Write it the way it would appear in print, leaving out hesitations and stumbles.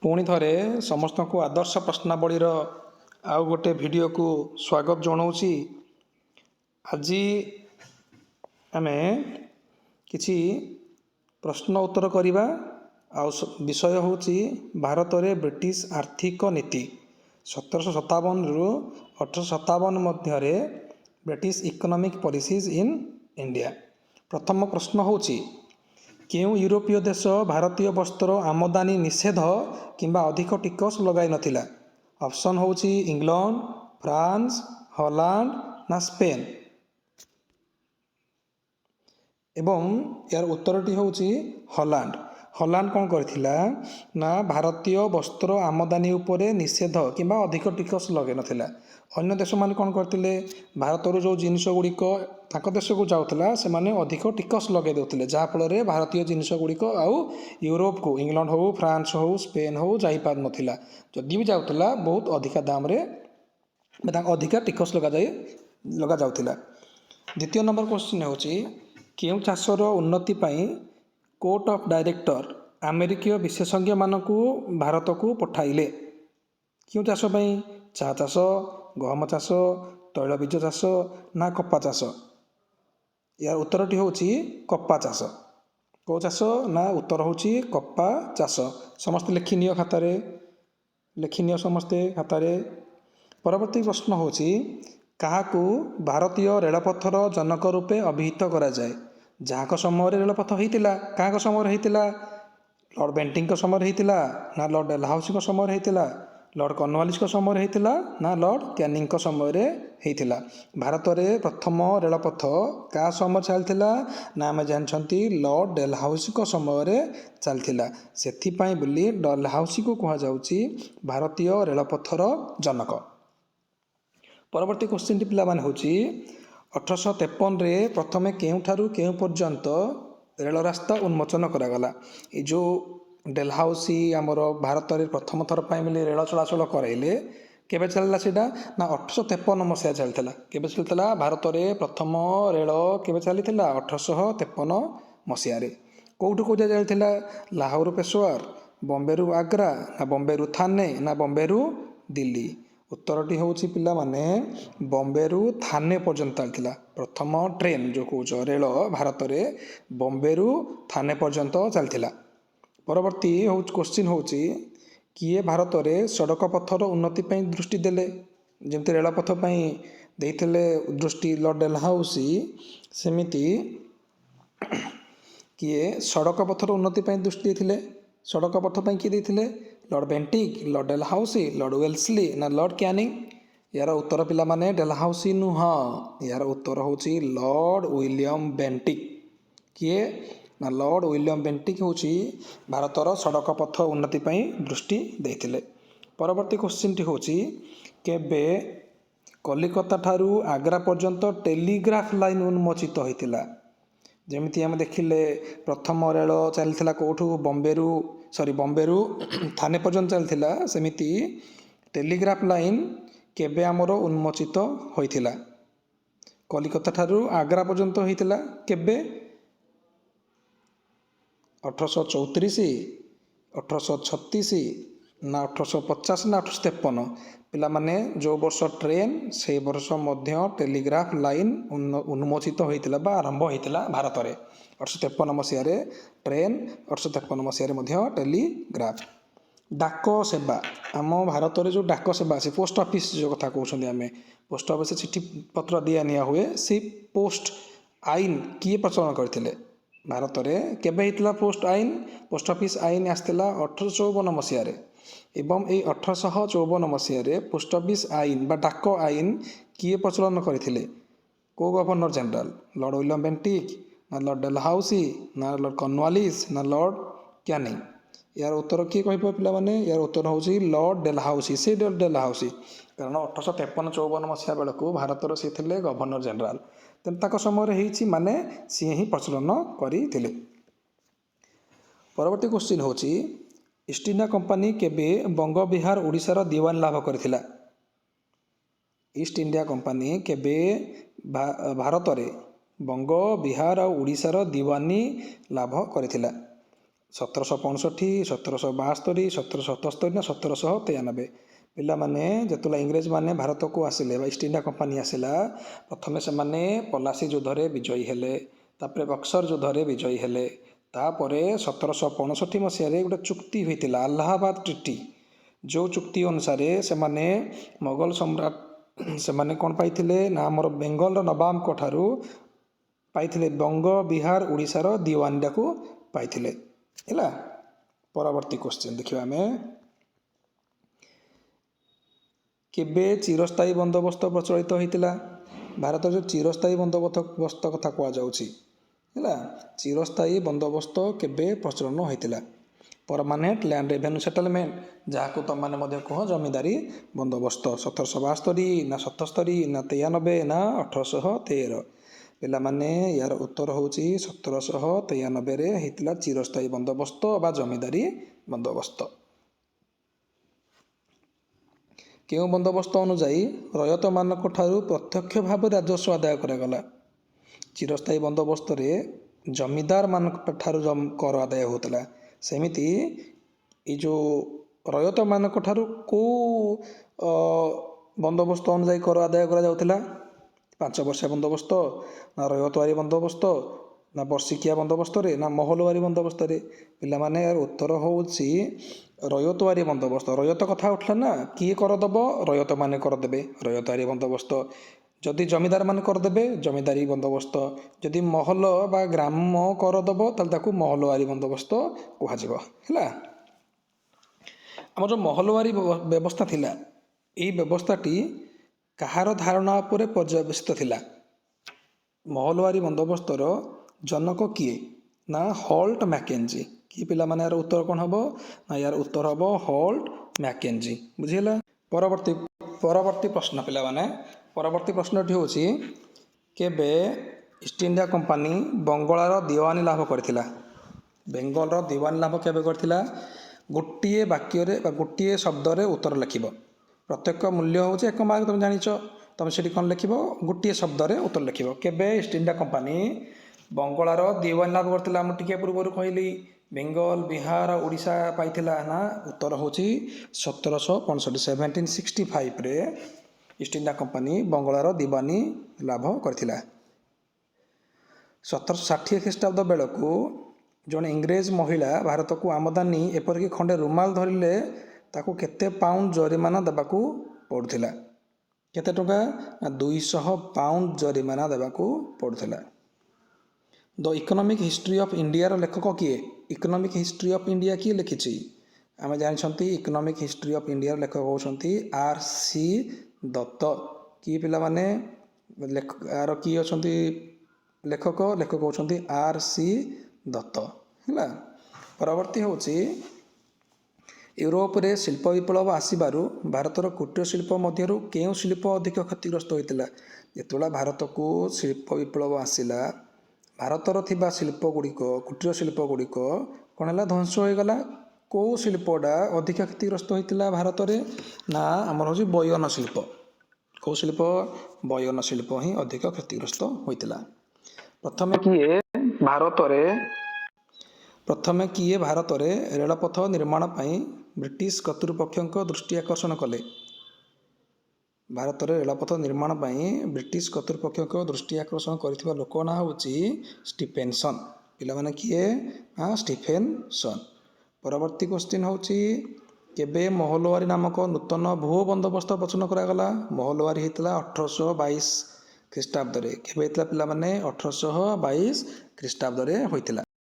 पुणी थे समस्त को आदर्श प्रश्नावलीर आउ गोटे वीडियो को स्वागत जनाऊँगी। आज आम किसी प्रश्न उत्तर करवा। विषय हूँ भारत में ब्रिटिश आर्थिक नीति 1757 रु 1857 मध्य British economic policies in India. प्रथम प्रश्न हूँ केउं यूरोपीय देश भारतीय वस्त्र आमदानी निषेध किंबा अधिक टिकस लगाई नथिला। ऑप्शन हूँ इंग्लैंड, फ्रांस, हॉलैंड ना स्पेन। एवं यार उत्तरटी हूँ हॉलैंड। हॉलैंड कौन करथिला ना भारतीय वस्त्र आमदानी उपरे निषेध किंबा अधिक टिकस लगे नथिला। अन्य देश माने कौन करथिले भारतर जो जिनिस गुड़िक ताक देश को जाउथला से माने अधिक टिकस लगे देउथिले, जहाँ फल भारतीय जिनिस गुड़िक आउ यूरोप को इंग्लैंड हो, फ्रांस हो, स्पेन हो जाई पार नथिला। जदि भी जाउथला बहुत अधिका दाम रे अधिका टिकस लगा जाउथिला। द्वितीय नंबर क्वेश्चन होची केउं चाषर उन्नति पाई कोर्ट ऑफ डायरेक्टर अमेरिकीय विशेषज्ञ मानकु भारत को पठाइले। क्यों चाष पाई चा चाष, गहम चाष, तैलबीज चाष ना कपा चाष। यार उत्तरटी हूँ कपा चाष। कौ चाष ना उत्तर हूँ कपा चाष। समस्ते लिखिनिय खातार, लिखिनिय समस्ते खातार। परवर्ती प्रश्न हूँ काहाकू भारतीय रेलपथर जनक रूपे अभिहित करा जाए। जहाँ समय रेलपथ होता क्या समय होता लॉर्ड बेंटिंग समय होता ना लॉर्ड डेलहाउसी समय होता, लॉर्ड कॉर्नवालिस समय होता ना लॉर्ड कैनिंग समय होता। भारत में प्रथम रेलपथ क्या समय चलता ना आम जानते लॉर्ड डेलहाउसी समय चलता। से बोली डेलहाउसी को कहुच्छी भारतीय रेलपथर जनक। परवर्ती क्वेश्चन टी पिला माने होची 1853 प्रथमे केउठारु केउ पर्यंत रेल रास्ता उन्मोचन करागला। ये जो डेलहाउसी आमर भारत में प्रथम थर पर रेल चलाचल कराइले केबे चलला सीटा ना 1853 मसीहा चलता। केबे चलता भारत में प्रथम रेल केबे चलता 1853 मसीह। कौटू कौ चलता लाहौर पेशोवर, बॉम्बे रु आग्रा ना बॉम्बे रु थाने ना बॉम्बे रु दिल्ली। उत्तरटी हूँ पिला माने बॉम्बे रु थाने पर्यंत चलता। प्रथम ट्रेन जो कौच रेल भारत में बॉम्बे रु थाने पर्यंत चलता। परवर्ती क्वेश्चन हूँ किए भारत में सड़क पथर उन्नति पर दृष्टि देले। जमती रेलपथ देते दृष्टि लॉर्ड डेलहाउसी सेमिति किए सड़क पथर उन्नति पर दृष्टि देते। सड़क पथ पर किए देते Lord Bentinck, Lord Dalhousie, Lord Wellesley ना लॉर्ड कैनिंग। यार उत्तर पिला माने डेलहाउसी नुह, यार उत्तर हूँ लॉर्ड विलियम बेंटिक। किए ना लॉर्ड विलियम बेंटिक हूँ भारतर सड़क पथ उन्नति पर दृष्टि देते। परवर्ती क्वेश्चन टी हूँ केबे कलिकता ठारू आग्रा पर्यंत टेलीग्राफ लाइन उन्मोचित होता। जमीती आम देखिले प्रथम रेल चलता कौटू बॉम्बे रु थाने पर्यंत चलता, सेमिति टेलीग्राफ लाइन केबे आमर उन्मोचित होता। कलिकता ठारू आग्रा पर्यंत होता केबे 1834, 1836 ना 1850 ना 1853। पिला माने जो वर्ष ट्रेन से वर्ष मध्य टेलीग्राफ लाइन उन्मोचित होता बा आरंभ होता भारत में 1853 मसीह ट्रेन, 1853 मसीह टेलीग्राफ। डाक सेवा आम भारत में जो डाक सेवा अच्छे पोस्ट ऑफिस जो कथा कहते आम पोस्ट ऑफिस चिठी पत्र दिया निया हुए से पोस्ट आईन किए प्रचलन करते भारत में केबे हितला पोस्ट आईन। पोस्ट ऑफिस आईन आसला 1854 मसीह एवं ये 1854 मसीह पोस्ट ऑफिस आईन बा डाक आईन किए प्रचलन करते को governor general Lord William Bentinck ना लॉर्ड डेलहाउसी ना लॉर्ड कॉर्नवालिस ना लॉर्ड कैनिंग। यार उत्तर किए कह पिला माने यार उत्तर हूँ लॉर्ड डेलहाउसी। से डेलहाउसी कारण 1853-54 मसीहा बेलू भारत सी थे गवर्नर जनरल तेणु समय माने सी ही प्रचलन करते। परवर्ती क्वेश्चन हूँ ईस्ट इंडिया कंपनी केबे बंग बिहार ओडिशार दीवान लाभ करथिला। ईस्ट इंडिया कंपनी केबे भारत में बंग बिहार और ओडिशार दीवानी लाभ करथिला। 1765, 1772, 1777 ନା 1793। ପିଲାମାନେ ଯେତେବେଳେ ଇଂରେଜମାନେ ଭାରତକୁ ଆସିଲେ ବା ଇଷ୍ଟ ଇଣ୍ଡିଆ କମ୍ପାନୀ ଆସିଲା, ପ୍ରଥମେ ସେମାନେ ପଲାସି ଯୁଦ୍ଧରେ ବିଜୟୀ ହେଲେ, ତାପରେ ବକ୍ସର ଯୁଦ୍ଧରେ ବିଜୟୀ ହେଲେ। ତାପରେ 1765 ମସିହାରେ ଗୋଟେ ଚୁକ୍ତି ହୋଇଥିଲା, ଆହ୍ଲାବାଦ ଟ୍ରିଟି। ଯେଉଁ ଚୁକ୍ତି ଅନୁସାରେ ସେମାନେ ମୋଗଲ ସମ୍ରାଟ ସେମାନେ କ'ଣ ପାଇଥିଲେ ନା ଆମର ବେଙ୍ଗଲର ନବାବଙ୍କ ଠାରୁ ପାଇଥିଲେ, ବଙ୍ଗ, ବିହାର, ଓଡ଼ିଶାର ଦିୱାନୀଟାକୁ ପାଇଥିଲେ। ହେଲା, ପରବର୍ତ୍ତୀ କ୍ୱେଶ୍ଚିନ୍ ଦେଖିବା ଆମେ। କେବେ ଚିରସ୍ଥାୟୀ ବନ୍ଦୋବସ୍ତ ପ୍ରଚଳିତ ହୋଇଥିଲା? ଭାରତରେ ଯେଉଁ ଚିରସ୍ଥାୟୀ ବନ୍ଦୋବସ୍ତ କଥା କୁହାଯାଉଛି, ହେଲା, ଚିରସ୍ଥାୟୀ ବନ୍ଦୋବସ୍ତ କେବେ ପ୍ରଚଳନ ହୋଇଥିଲା? ପରମାନେଣ୍ଟ ଲ୍ୟାଣ୍ଡ ରେଭେନ୍ୟୁ ସେଟଲମେଣ୍ଟ, ଯାହାକୁ ତୁମମାନେ ମଧ୍ୟ କୁହ ଜମିଦାରୀ ବନ୍ଦୋବସ୍ତ। 1772 ନା 77 ନା 93 ନା 1813? ପିଲାମାନେ ଏହାର ଉତ୍ତର ହେଉଛି 1793ରେ ହେଇଥିଲା ଚିରସ୍ଥାୟୀ ବନ୍ଦୋବସ୍ତ ବା ଜମିଦାରୀ ବନ୍ଦୋବସ୍ତ। କେଉଁ ବନ୍ଦୋବସ୍ତ ଅନୁଯାୟୀ ରୟତମାନଙ୍କ ଠାରୁ ପ୍ରତ୍ୟକ୍ଷ ଭାବେ ରାଜସ୍ୱ ଆଦାୟ କରାଗଲା? ଚିରସ୍ଥାୟୀ ବନ୍ଦୋବସ୍ତରେ ଜମିଦାରମାନଙ୍କ ଠାରୁ କର ଆଦାୟ ହେଉଥିଲା। ସେମିତି ଏଇ ଯେଉଁ ରୟତମାନଙ୍କ ଠାରୁ କେଉଁ ବନ୍ଦୋବସ୍ତ ଅନୁଯାୟୀ କର ଆଦାୟ କରାଯାଉଥିଲା? 5 ବର୍ଷିଆ ବନ୍ଦୋବସ୍ତ ନା ରୟତୱାରୀ ବନ୍ଦୋବସ୍ତ ନା ବର୍ଷିକିଆ ବନ୍ଦୋବସ୍ତରେ ନା ମହଲୱାରୀ ବନ୍ଦୋବସ୍ତରେ? ପିଲାମାନେ ଏହାର ଉତ୍ତର ହେଉଛି ରୟତୱାରୀ ବନ୍ଦୋବସ୍ତ। ରୟତ କଥା ଉଠିଲା ନା, କିଏ କର ଦେବ? ରୟତମାନେ କର ଦେବେ, ରୟତୱାରୀ ବନ୍ଦୋବସ୍ତ। ଯଦି ଜମିଦାରମାନେ କରିଦେବେ, ଜମିଦାରୀ ବନ୍ଦୋବସ୍ତ। ଯଦି ମହଲ ବା ଗ୍ରାମ କର ଦେବ, ତାହେଲେ ତାକୁ ମହଲୱାରୀ ବନ୍ଦୋବସ୍ତ କୁହାଯିବ। ହେଲା, ଆମର ଯେଉଁ ମହଲୱାରୀ ବ୍ୟବସ୍ଥା ଥିଲା, ଏଇ ବ୍ୟବସ୍ଥାଟି କାହାର ଧାରଣା ଉପରେ ପର୍ଯ୍ୟବେସିତ ଥିଲା? ମହଲୱାରୀ ବନ୍ଦୋବସ୍ତର ଜନକ କିଏ? ନା ହଲ୍ଟ ମ୍ୟାକେଞ୍ଜି। କି ପିଲାମାନେ ଏହାର ଉତ୍ତର କ'ଣ ହେବ? ନା ଏହାର ଉତ୍ତର ହେବ ହଲ୍ଟ ମ୍ୟାକେଞ୍ଜି। ବୁଝିହେଲା? ପରବର୍ତ୍ତୀ ପ୍ରଶ୍ନ ପିଲାମାନେ, ପରବର୍ତ୍ତୀ ପ୍ରଶ୍ନଟି ହେଉଛି କେବେ ଇଷ୍ଟ ଇଣ୍ଡିଆ କମ୍ପାନୀ ବଙ୍ଗଳାର ଦିୱାନୀ ଲାଭ କରିଥିଲା? ବେଙ୍ଗଲର ଦିୱାନୀ ଲାଭ କେବେ କରିଥିଲା? ଗୋଟିଏ ବାକ୍ୟରେ ବା ଗୋଟିଏ ଶବ୍ଦରେ ଉତ୍ତର ଲେଖିବ। ପ୍ରତ୍ୟେକ ମୂଲ୍ୟ ହେଉଛି 1 ମାର୍କ, ତୁମେ ଜାଣିଛ। ତୁମେ ସେଠି କ'ଣ ଲେଖିବ? ଗୋଟିଏ ଶବ୍ଦରେ ଉତ୍ତର ଲେଖିବ। କେବେ ଇଷ୍ଟ ଇଣ୍ଡିଆ କମ୍ପାନୀ ବଙ୍ଗଳାର ଦିୱାନୀ ଲାଭ କରିଥିଲା? ମୁଁ ଟିକେ ପୂର୍ବରୁ କହିଲି ବେଙ୍ଗଲ, ବିହାର, ଓଡ଼ିଶା ପାଇଥିଲା। ନା ଉତ୍ତର ହେଉଛି 1765, 1765ରେ ଇଷ୍ଟ ଇଣ୍ଡିଆ କମ୍ପାନୀ ବଙ୍ଗଳାର ଦିୱାନୀ ଲାଭ କରିଥିଲା। 1760 ଖ୍ରୀଷ୍ଟାବ୍ଦ ବେଳକୁ ଜଣେ ଇଂରେଜ ମହିଳା ଭାରତକୁ ଆମଦାନୀ ଏପରିକି ଖଣ୍ଡେ ରୁମାଲ ଧରିଲେ ତାକୁ କେତେ ପାଉଣ୍ଡ ଜରିମାନା ଦେବାକୁ ପଡ଼ୁଥିଲା? କେତେ ଟଙ୍କା? ନା 200 ପାଉଣ୍ଡ ଜରିମାନା ଦେବାକୁ ପଡ଼ୁଥିଲା। ଦ ଇକୋନୋମିକ୍ ହିଷ୍ଟ୍ରି ଅଫ୍ ଇଣ୍ଡିଆର ଲେଖକ କିଏ? ଇକୋନୋମିକ୍ ହିଷ୍ଟ୍ରି ଅଫ୍ ଇଣ୍ଡିଆ କିଏ ଲେଖିଛି? ଆମେ ଜାଣିଛନ୍ତି ଇକୋନୋମିକ୍ ହିଷ୍ଟ୍ରି ଅଫ୍ ଇଣ୍ଡିଆର ଲେଖକ ହେଉଛନ୍ତି R.C. ଦତ୍ତ। କି ପିଲାମାନେ ଆର କିଏ ଅଛନ୍ତି ଲେଖକ? ଲେଖକ ହେଉଛନ୍ତି R.C. ଦତ୍ତ। ହେଲା, ପରବର୍ତ୍ତୀ ହେଉଛି ୟୁରୋପରେ ଶିଳ୍ପ ବିପ୍ଳବ ଆସିବାରୁ ଭାରତର କୁଟୀର ଶିଳ୍ପ ମଧ୍ୟରୁ କେଉଁ ଶିଳ୍ପ ଅଧିକ କ୍ଷତିଗ୍ରସ୍ତ ହୋଇଥିଲା? ଯେତେବେଳେ ଭାରତକୁ ଶିଳ୍ପ ବିପ୍ଳବ ଆସିଲା, ଭାରତର ଥିବା ଶିଳ୍ପ ଗୁଡ଼ିକ, କୁଟୀର ଶିଳ୍ପ ଗୁଡ଼ିକ କ'ଣ ହେଲା? ଧ୍ୱଂସ ହୋଇଗଲା। କେଉଁ ଶିଳ୍ପଟା ଅଧିକ କ୍ଷତିଗ୍ରସ୍ତ ହୋଇଥିଲା ଭାରତରେ? ନା ଆମର ହେଉଛି ବୟନ ଶିଳ୍ପ। କେଉଁ ଶିଳ୍ପ? ବୟନ ଶିଳ୍ପ ହିଁ ଅଧିକ କ୍ଷତିଗ୍ରସ୍ତ ହୋଇଥିଲା। ପ୍ରଥମେ କିଏ ଭାରତରେ ରେଳପଥ ନିର୍ମାଣ ପାଇଁ ବ୍ରିଟିଶ କର୍ତ୍ତୃପକ୍ଷଙ୍କ ଦୃଷ୍ଟି ଆକର୍ଷଣ କଲେ? ଭାରତରେ ରେଳପଥ ନିର୍ମାଣ ପାଇଁ ବ୍ରିଟିଶ କର୍ତ୍ତୃପକ୍ଷଙ୍କ ଦୃଷ୍ଟି ଆକର୍ଷଣ କରିଥିବା ଲୋକ ନାଁ ହେଉଛି ଷ୍ଟିଫେନସନ୍। ପିଲାମାନେ କିଏ? ନା ଷ୍ଟିଫେନସନ୍। ପରବର୍ତ୍ତୀ କ୍ୱେଶ୍ଚିନ୍ ହେଉଛି କେବେ ମହଲୱାରୀ ନାମକ ନୂତନ ଭୂ ବନ୍ଦୋବସ୍ତ ପ୍ରଚଳନ କରାଗଲା? ମହଲୱାରୀ ହେଇଥିଲା 1822 ଖ୍ରୀଷ୍ଟାବ୍ଦରେ। କେବେ ହେଇଥିଲା ପିଲାମାନେ? 1822 ଖ୍ରୀଷ୍ଟାବ୍ଦରେ ହୋଇଥିଲା।